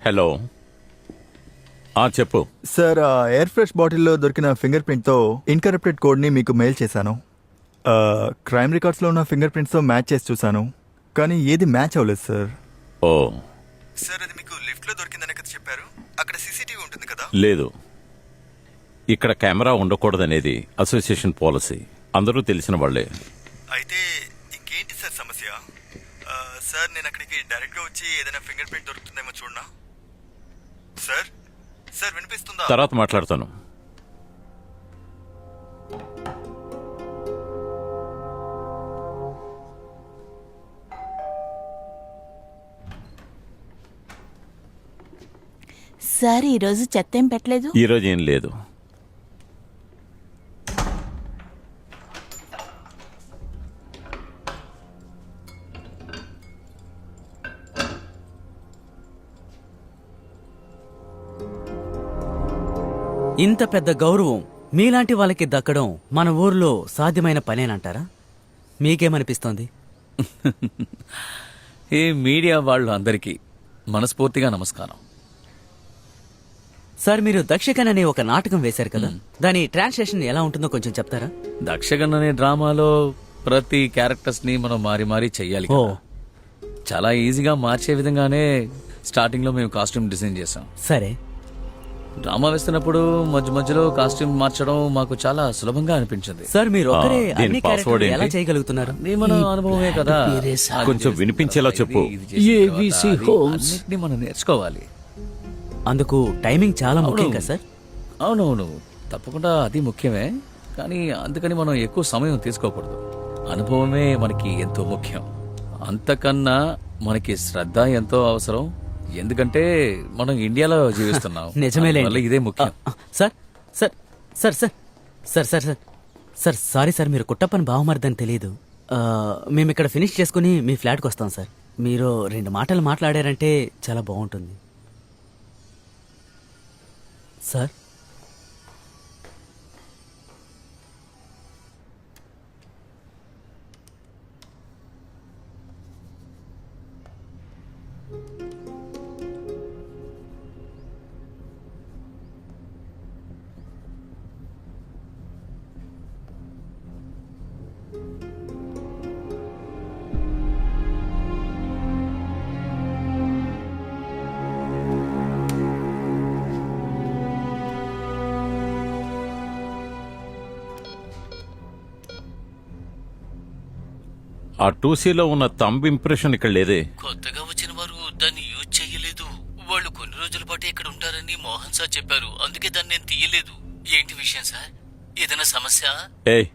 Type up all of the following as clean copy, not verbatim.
Hello. చెప్పు sir, air fresh బాటిల్లో దొరికిన ఫింగర్ ప్రింట్తో ఇన్కరప్టెడ్ కోడ్ని మీకు మెయిల్ చేశాను. క్రైమ్ రికార్డ్స్లో ఉన్న ఫింగర్ ప్రింట్స్తో మ్యాచ్ చేసి చూశాను, కానీ ఏది మ్యాచ్ అవ్వలేదు సార్. ఓ సార్, అది మీకు లిఫ్ట్లో దొరికిందనే కదా చెప్పారు. అక్కడ సీసీటీవీ ఉంటుంది కదా? లేదు, ఇక్కడ కెమెరా ఉండకూడదనేది అసోసియేషన్ పాలసీ. అందరూ తెలిసిన వాళ్లే. అయితే ఇంకేంటి సార్ సమస్య? సార్, నేను అక్కడికి డైరెక్ట్గా వచ్చి ఏదైనా ఫింగర్ ప్రింట్ దొరుకుతుందేమో చూడనా? సార్ సార్ వినిపిస్తుందా? తర్వాత మాట్లాడతాను. సార్, ఈరోజు చెత్త ఏం పెట్టలేదు. ఈరోజు ఏం లేదు. ఇంత పెద్ద గౌరవం మీలాంటి వాళ్ళకి దక్కడం మన ఊర్లో సాధ్యమైన పనేనంటారా? మీకేమనిపిస్తోంది? ఈ మీడియా వాళ్ళు అందరికీ మనస్ఫూర్తిగా నమస్కారం. సార్, మీరు దక్షగన్ అనే ఒక నాటకం వేశారు కదా, దాని ట్రాన్స్లేషన్ ఎలా ఉంటుందో కొంచెం చెప్తారా? దక్షగన్ అనే డ్రామాలో ప్రతి క్యారెక్టర్స్ ని మనం మారి మారి చెయ్యాలి కదా. చాలా ఈజీగా మార్చే విధంగానే స్టార్టింగ్ లో మేము కాస్ట్యూమ్ డిజైన్ చేసాం. సరే. డ్రామా వేస్తున్నప్పుడు మధ్య మధ్యలో కాస్ట్యూమ్ మార్చడం మాకు చాలా సులభంగా అనిపించింది. సార్, మీరు ఒక్కరే దీని అన్ని password క్యారెక్టర్లు ఏంటి? ఎలా చేయగలుగుతున్నారు? ఇది మన అనుభవమే కదా. కొంచెం వినిపించేలా చెప్పు. అన్నిటినీ మనం నేర్చుకోవాలి. అందుకు టైమింగ్ చాలా ముఖ్యం కదా సార్? అవునవును, తప్పకుండా అది ముఖ్యమే. కానీ అందుకని మనం ఎక్కువ సమయం తీసుకోకూడదు. అనుభవమే మనకి ఎంతో ముఖ్యం. అంతకన్నా మనకి శ్రద్ధ ఎంతో అవసరం. ఎందుకంటే మనం ఇండియాలో జీవిస్తున్నాం. నిజమేలేండి. ఇదే ముఖ్యం. Sir sir sir sir sir sir sir sir sorry sir, మీరు కుట్టప్పని బావమరిదని తెలియదు. మేము ఇక్కడ ఫినిష్ చేసుకుని మీ ఫ్లాట్కి వస్తాం సార్. మీరు 2 మాటలు మాట్లాడారంటే చాలా బాగుంటుంది సార్. ఆ 2Cలో ఉన్న థంబ్ ఇంప్రెషన్ ఇక్కడ లేదే. కొత్తగా వచ్చిన వారు దాన్ని యూజ్ చేయలేదు. వాళ్ళు కొన్ని రోజుల పాటు ఇక్కడ ఉంటారని మోహన్ సార్ చెప్పారు. అందుకే దాన్ని నేను తీయలేదు. ఏంటి విషయం సార్? ఏదైనా సమస్య? ఏయ్,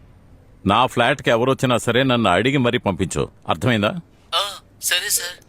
నా ఫ్లాట్కి ఎవరొచ్చినా సరే నన్ను అడిగి మరీ పంపించు, అర్థమైందా? సరే సార్.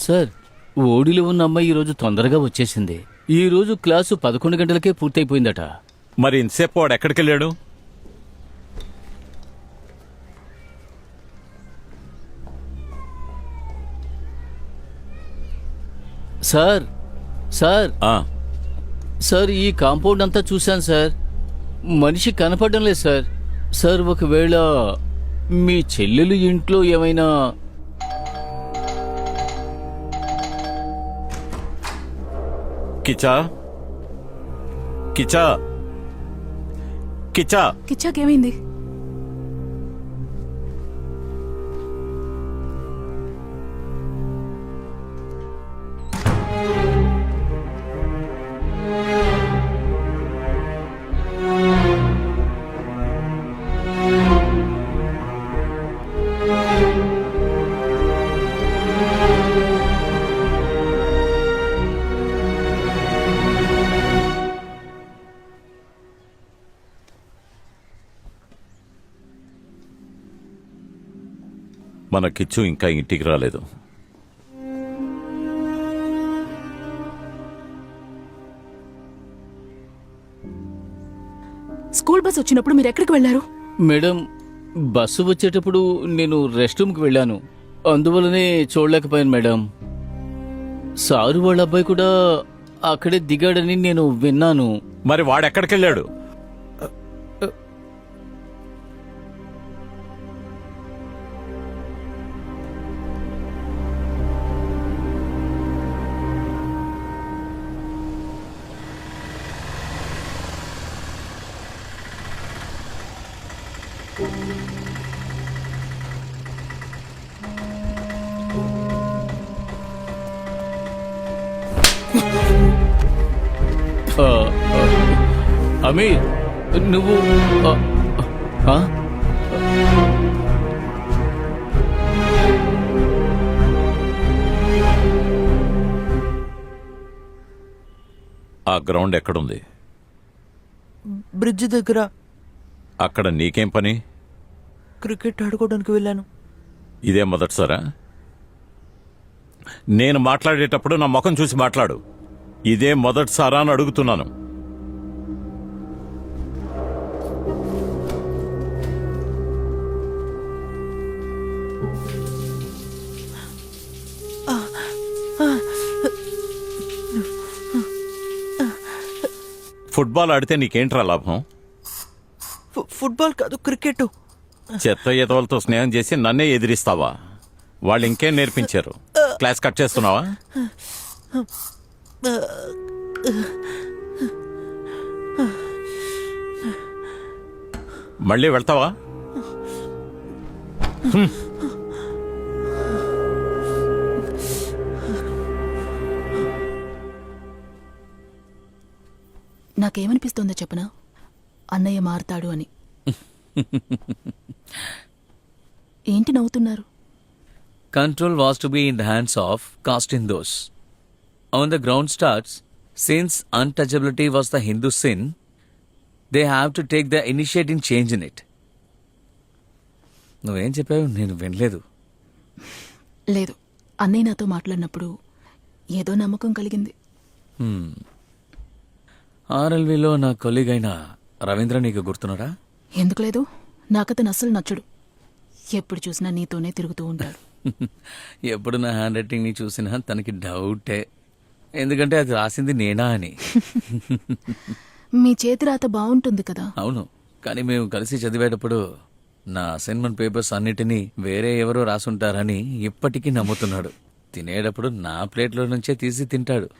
సార్, ఓడిలో ఉన్న అమ్మాయి ఈరోజు తొందరగా వచ్చేసింది. ఈ రోజు క్లాసు 11 గంటలకే పూర్తయిపోయిందట. మరి ఇంతసేపు వాడు ఎక్కడికెళ్ళాడు? సార్ సార్ ఆ, సార్, ఈ కాంపౌండ్ అంతా చూశాను సార్. మనిషి కనపడడం లేదు సార్. సార్, ఒకవేళ మీ చెల్లెలు ఇంట్లో ఏమైనా కిచా కిచా కిచా కిచ్చాకేమైంది? మన కిచ్చు ఇంకా ఇంటికి రాలేదు. స్కూల్ బస్ వచ్చినప్పుడు మీరు ఎక్కడికి వెళ్ళారు? మేడం, బస్సు వచ్చేటప్పుడు నేను రెస్ట్ రూమ్కి వెళ్ళాను, అందువల్లనే చూడలేకపోయాను మేడం. సారు వాళ్ళ అబ్బాయి కూడా అక్కడే దిగాడని నేను విన్నాను. మరి వాడెక్కడికెళ్ళాడు? ఆ, ఆ, అమీర్, నువ్వు ఆ, ఆ? ఆ గ్రౌండ్ ఎక్కడుంది? బ్రిడ్జ్ దగ్గర అక్కడ నీకేం పని? క్రికెట్ ఆడుకోవడానికి వెళ్ళాను. ఇదే మొదటిసారా? నేను మాట్లాడేటప్పుడు నా ముఖం చూసి మాట్లాడు. ఇదే మొదటిసారా అని అడుగుతున్నాను. ఫుట్బాల్ ఆడితే నీకేంట్రా లాభం? ఫుట్బాల్ కాదు, క్రికెట్. చెత్త ఎదవలతో స్నేహం చేసి నన్నే ఎదిరిస్తావా? వాళ్ళు ఇంకేం నేర్పించారు? క్లాస్ కట్ చేస్తున్నావా? మళ్ళీ వెళ్తావా? నాకేమనిపిస్తుందో చెప్పనా? అన్నయ్య మారతాడు అని. ఏంటి నవ్వుతున్నారు? Control was to be in the hands of Kastindos. On the ground starts, since untouchability was the Hindu sin, they have to take the initiative in change in it. నువ్వేం చెప్పావు? నేను వినలేదు. లేదు, అన్నయ్య నాతో మాట్లాడినప్పుడు ఏదో నమ్మకం కలిగింది. ఆర్ఎల్వీలో నా కొలీగ్ అయిన రవీంద్ర నీకు గుర్తున్నాడా? ఎందుకు లేదు? నాకతను అస్సలు నచ్చడు. ఎప్పుడు చూసినా నీతోనే తిరుగుతూ ఉంటాడు. ఎప్పుడు నా హ్యాండ్ రైటింగ్ ని చూసినా తనకి డౌటే, ఎందుకంటే అది రాసింది నేనా అని. మీ చేతి రాత బాగుంటుంది కదా. అవును, కానీ మేము కలిసి చదివేటప్పుడు నా అసైన్మెంట్ పేపర్స్ అన్నిటినీ వేరే ఎవరో రాసుంటారని ఇప్పటికీ నమ్ముతున్నాడు. తినేటప్పుడు నా ప్లేట్లో నుంచే తీసి తింటాడు.